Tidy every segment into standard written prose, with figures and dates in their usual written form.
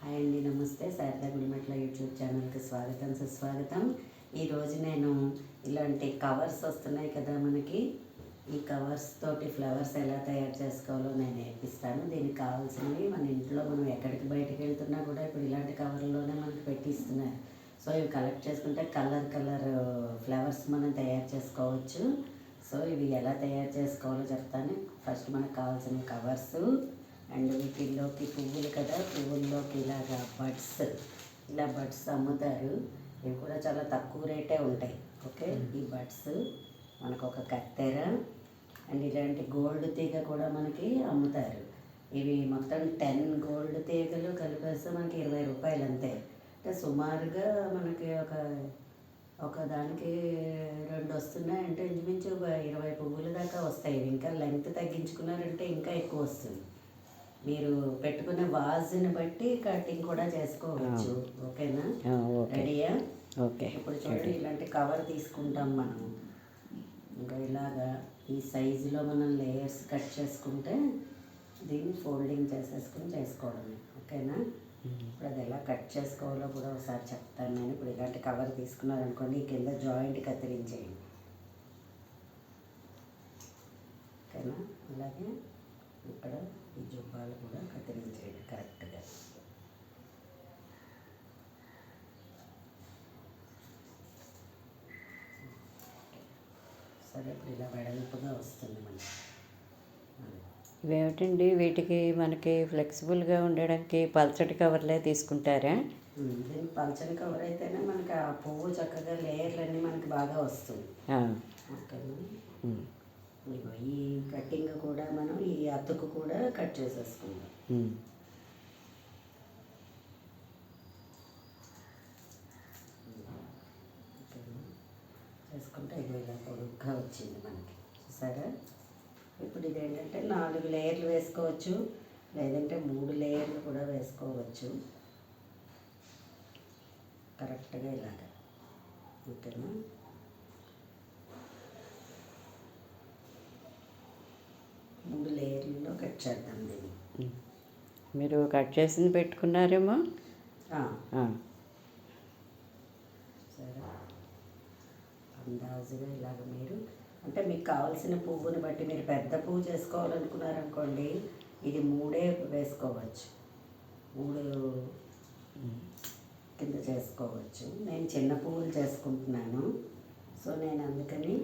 Hi అండి, నమస్తే. Sharada Gudimetla YouTube ఛానల్కి స్వాగతం, సుస్వాగతం. ఈరోజు నేను ఇలాంటి కవర్స్ వస్తున్నాయి కదా మనకి, ఈ కవర్స్ తోటి ఫ్లవర్స్ ఎలా తయారు చేసుకోవాలో నేను నేర్పిస్తాను. దీనికి కావాల్సినవి మన ఇంట్లో మనం ఎక్కడికి బయటకు వెళ్తున్నా కూడా ఇప్పుడు ఇలాంటి కవర్లోనే మనకి పెట్టిస్తున్నారు. సో ఇవి కలెక్ట్ చేసుకుంటే కలర్ ఫ్లవర్స్ మనం తయారు చేసుకోవచ్చు. సో ఇవి ఎలా తయారు చేసుకోవాలో చెప్తాను. ఫస్ట్ మనకు కావాల్సిన కవర్స్ అండ్ వీటిల్లోకి పువ్వులు కదా, పువ్వుల్లోకి ఇలాగా బడ్స్ అమ్ముతారు. ఇవి కూడా చాలా తక్కువ రేటే ఉంటాయి. ఓకే, ఈ బడ్స్ మనకు ఒక కత్తెర అండ్ ఇలాంటి గోల్డ్ తీగ కూడా మనకి అమ్ముతారు. ఇవి మొత్తం 10 గోల్డ్ తీగలు కలిపేస్తే మనకి 20 రూపాయలు అంతే. అంటే సుమారుగా మనకి ఒక దానికి 2 వస్తున్నాయంటే ఇంచుమించు 20 పువ్వుల దాకా వస్తాయి. ఇంకా లెంగ్త్ తగ్గించుకున్నారంటే ఇంకా ఎక్కువ వస్తుంది. మీరు పెట్టుకునే వాజ్ని బట్టి కటింగ్ కూడా చేసుకోవచ్చు. ఓకేనా? రెడీయా? ఓకే. ఇప్పుడు చూడండి, ఇలాంటి కవర్ తీసుకుంటాం మనం. ఇంకా ఇలాగా ఈ సైజులో మనం లేయర్స్ కట్ చేసుకుంటే దీన్ని ఫోల్డింగ్ చేసేసుకుని చేసుకోవడమే. ఓకేనా? ఇప్పుడు అది ఎలా కట్ చేసుకోవాలో కూడా ఒకసారి చెప్తాను నేను. ఇప్పుడు ఇలాంటి కవర్ తీసుకున్నారనుకోండి, ఈ కింద జాయింట్ కత్తిరించేయండి. ఓకేనా? అలాగే ఇక్కడ ఈ జుబ్బాలు కూడా కత్తిరించేయండి కరెక్ట్గా. సరే, ఇప్పుడు ఇలా వెడల్పుగా వస్తుంది మనకి. ఇవేమిటండి, వీటికి మనకి ఫ్లెక్సిబుల్గా ఉండడానికి పల్చటి కవర్లే తీసుకుంటారా? దీనికి పల్చని కవర్ అయితేనే మనకి ఆ పువ్వు చక్కగా లేయర్లన్నీ మనకి బాగా వస్తుంది. ఓకేనా? ఈ కటింగ్ కూడా మనం ఈ అతుకు కూడా కట్ చేసేసుకుందాం. చేసుకుంటే ఇగో ఇలా పొడుగ్గా వచ్చింది మనకి, చూసారా? ఇప్పుడు ఇదేంటంటే 4 లేయర్లు వేసుకోవచ్చు, లేదంటే 3 లేయర్లు కూడా వేసుకోవచ్చు. కరెక్ట్గా ఇలాగా. ఓకేనా? మూడు లేయర్లలో కట్ చేద్దాం దీన్ని. మీరు కట్ చేసింది పెట్టుకున్నారేమో. సరే, అందాజుగా ఇలాగ మీరు అంటే మీకు కావాల్సిన పువ్వుని బట్టి, మీరు పెద్ద పువ్వు చేసుకోవాలనుకున్నారనుకోండి, ఇది 3 వేసుకోవచ్చు, 3 కింద చేసుకోవచ్చు. నేను చిన్న పువ్వులు చేసుకుంటున్నాను. సో నేను అందుకని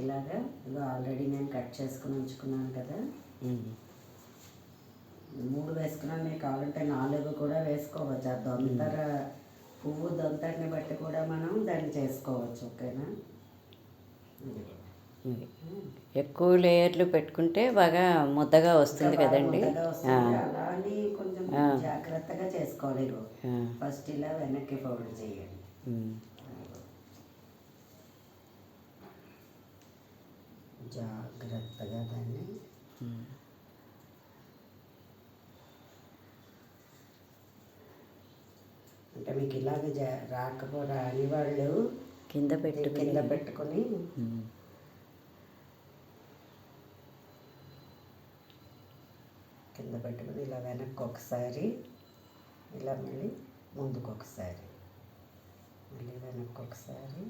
ఇలాగా ఆల్రెడీ నేను కట్ చేసుకుని ఉంచుకున్నాను కదా, 3 వేసుకున్నాను. మీకు కావాలంటే 4 కూడా వేసుకోవచ్చు. ఆ పువ్వు దొంతరని బట్టి కూడా మనం దాన్ని చేసుకోవచ్చు. ఓకేనా? ఎక్కువ లేయర్లు పెట్టుకుంటే బాగా ముద్దగా వస్తుంది కదండి. అలానే కొంచెం జాగ్రత్తగా చేసుకోవాలి. ఫస్ట్ ఇలా వెనక్కి ఫోల్డ్ చేయండి. జాగ్రత్తగా దాన్ని అంటే మీకు ఇలాగ రాని వాళ్ళు కింద పెట్టుకొని ఇలా వెనక్కి ఒకసారి, ఇలా మళ్ళీ ముందుకు ఒకసారి, మళ్ళీ వెనక్కి ఒకసారి,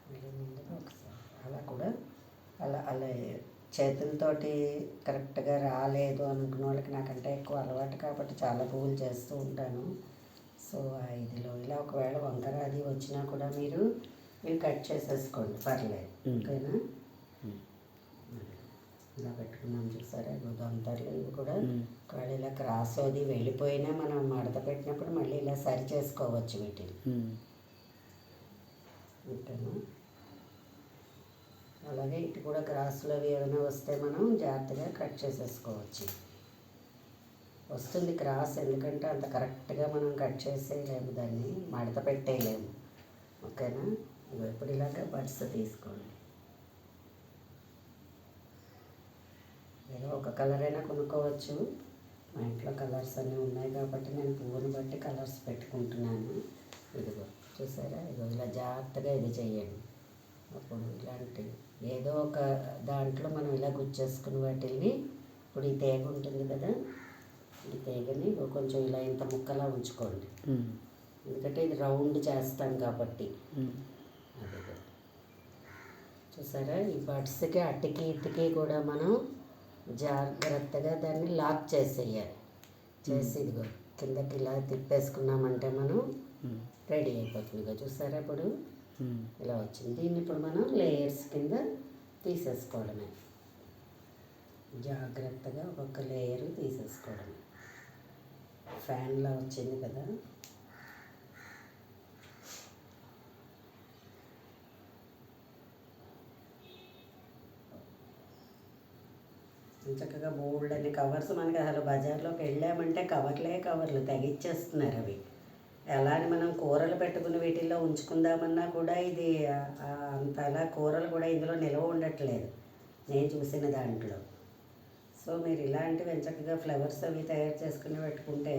మళ్ళీ ముందుకు ఒకసారి, అలా కూడా అలా చేతులతోటి కరెక్ట్గా రాలేదు అనుకున్న వాళ్ళకి, నాకంటే ఎక్కువ అలవాటు కాబట్టి చాలా పువ్వులు చేస్తూ ఉంటాను. సో ఇదిలో ఇలా ఒకవేళ వంకర అది వచ్చినా కూడా మీరు కట్ చేసేసుకోండి, పర్లేదు. ఓకేనా? ఇలా పెట్టుకున్నాం, చూసారా? దొంతర్లు ఇవి కూడా ఒకవేళ ఇలా క్రాస్ అది వెళ్ళిపోయినా మనం మడత పెట్టినప్పుడు మళ్ళీ ఇలా సరి చేసుకోవచ్చు వీటిని. ఓకేనా? అలాగే ఇటు కూడా క్రాస్లో ఏమైనా వస్తే మనం జాగ్రత్తగా కట్ చేసేసుకోవచ్చు. వస్తుంది క్రాస్, ఎందుకంటే అంత కరెక్ట్గా మనం కట్ చేసేయలేము, దాన్ని మడత పెట్టేయలేము. ఓకేనా? ఇప్పుడు ఇలాగ బడ్స్ తీసుకోండి. ఏదో ఒక కలర్ అయినా కొనుక్కోవచ్చు. మా ఇంట్లో కలర్స్ అన్నీ ఉన్నాయి కాబట్టి నేను పువ్వుని బట్టి కలర్స్ పెట్టుకుంటున్నాను. ఇదిగో చూసారా? ఇలా జాగ్రత్తగా ఇది చేయండి. అప్పుడు ఇలాంటి ఏదో ఒక దాంట్లో మనం ఇలా గుచ్చేసుకుని వాటిని, ఇప్పుడు ఈ తేగ ఉంటుంది కదా, ఈ తీగని కొంచెం ఇలా ఇంత ముక్కలా ఉంచుకోండి, ఉమ్, ఎందుకంటే ఇది రౌండ్ చేస్తాం కాబట్టి. ఉమ్, అదే చూసారా, ఈ బడ్స్కి అట్టికి ఇటుకి కూడా మనం జాగ్రత్తగా దాన్ని లాక్ చేసేయాలి. చేసి ఇదిగో కిందకి ఇలా తిప్పేసుకున్నామంటే మనం ఉమ్, రెడీ అయిపోతుంది. ఇక చూసారా ఇప్పుడు ఉమ్. ఇలా వచ్చింది. దీన్ని ఇప్పుడు మనం లేయర్స్ కింద తీసేసుకోవడమే, జాగ్రత్తగా ఒక్కొక్క లేయర్ తీసేసుకోవడమే. ఫ్యాన్లా వచ్చింది కదా. చక్కగా బోల్డ్ అనే కవర్స్ మనకి అసలు బజార్లోకి వెళ్ళామంటే కవర్లు తెగిచ్చేస్తున్నారు అవి. ఎలా అని మనం కూరలు పెట్టుకుని వీటిల్లో ఉంచుకుందామన్నా కూడా ఇది అంత అలా కూరలు కూడా ఇందులో నిల్వ ఉండట్లేదు నేను చూసిన దాంట్లో. సో మీరు ఇలాంటివి చక్కగా ఫ్లవర్స్ అవి తయారు చేసుకుని పెట్టుకుంటే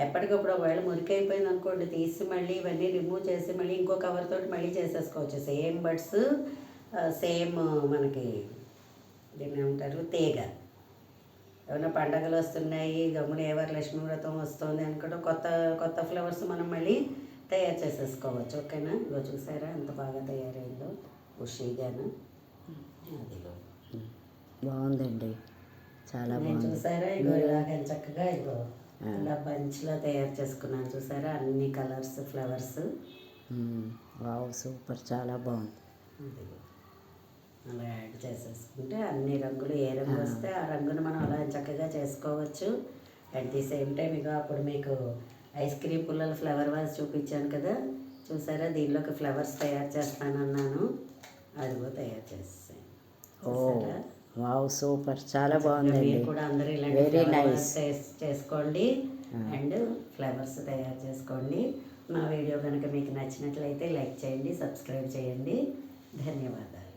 ఎప్పటికప్పుడు ఒకవేళ మురికైపోయింది అనుకోండి, తీసి మళ్ళీ ఇవన్నీ రిమూవ్ చేసి మళ్ళీ ఇంకో కవర్ తోటి మళ్ళీ చేసేసుకోవచ్చు. సేమ్ బడ్స్, సేమ్ మనకి దీన్ని ఏమంటారు తీగ. ఏమైనా పండగలు వస్తున్నాయి, గమ్మున ఏ వరలక్ష్మి వ్రతం వస్తుంది అనుకుంటే కొత్త కొత్త ఫ్లవర్స్ మనం మళ్ళీ తయారు చేసేసుకోవచ్చు. ఓకేనా? ఇగో చూసారా ఎంత బాగా తయారైందో ఖుషీగాను. అదిగో బాగుందండి, చాలా నేను బాగుంది. చూసారా ఇగో ఇలాగ చక్కగా ఇగో ఇలా బంచ్లో తయారు చేసుకున్నాను. చూసారా అన్ని కలర్స్ ఫ్లవర్స్. వావ్, సూపర్, చాలా బాగుంది. అదిగో అలా యాడ్ చేసేసుకుంటే అన్ని రంగులు ఏ రంగు వస్తే ఆ రంగును మనం అలా చక్కగా చేసుకోవచ్చు. అట్ ది సేమ్ టైం ఇక అప్పుడు మీకు ఐస్ క్రీమ్ పుల్లల ఫ్లవర్ వాజ్ చూపించాను కదా, చూసారా దీనిలోకి ఫ్లవర్స్ తయారు చేస్తానన్నాను, అదిగో తయారు చేసేసాను. ఓ చూసారా? వావ్, సూపర్, చాలా బాగుందండి. మీరు కూడా అందరూ ఇలాంటి వెరీ ఫ్లవర్ నైస్. వాజ్ చేసుకోండి అండ్ ఫ్లవర్స్ తయారు చేసుకోండి. మా వీడియో కనుక మీకు నచ్చినట్లయితే లైక్ చేయండి, సబ్స్క్రైబ్ చేయండి. ధన్యవాదాలు.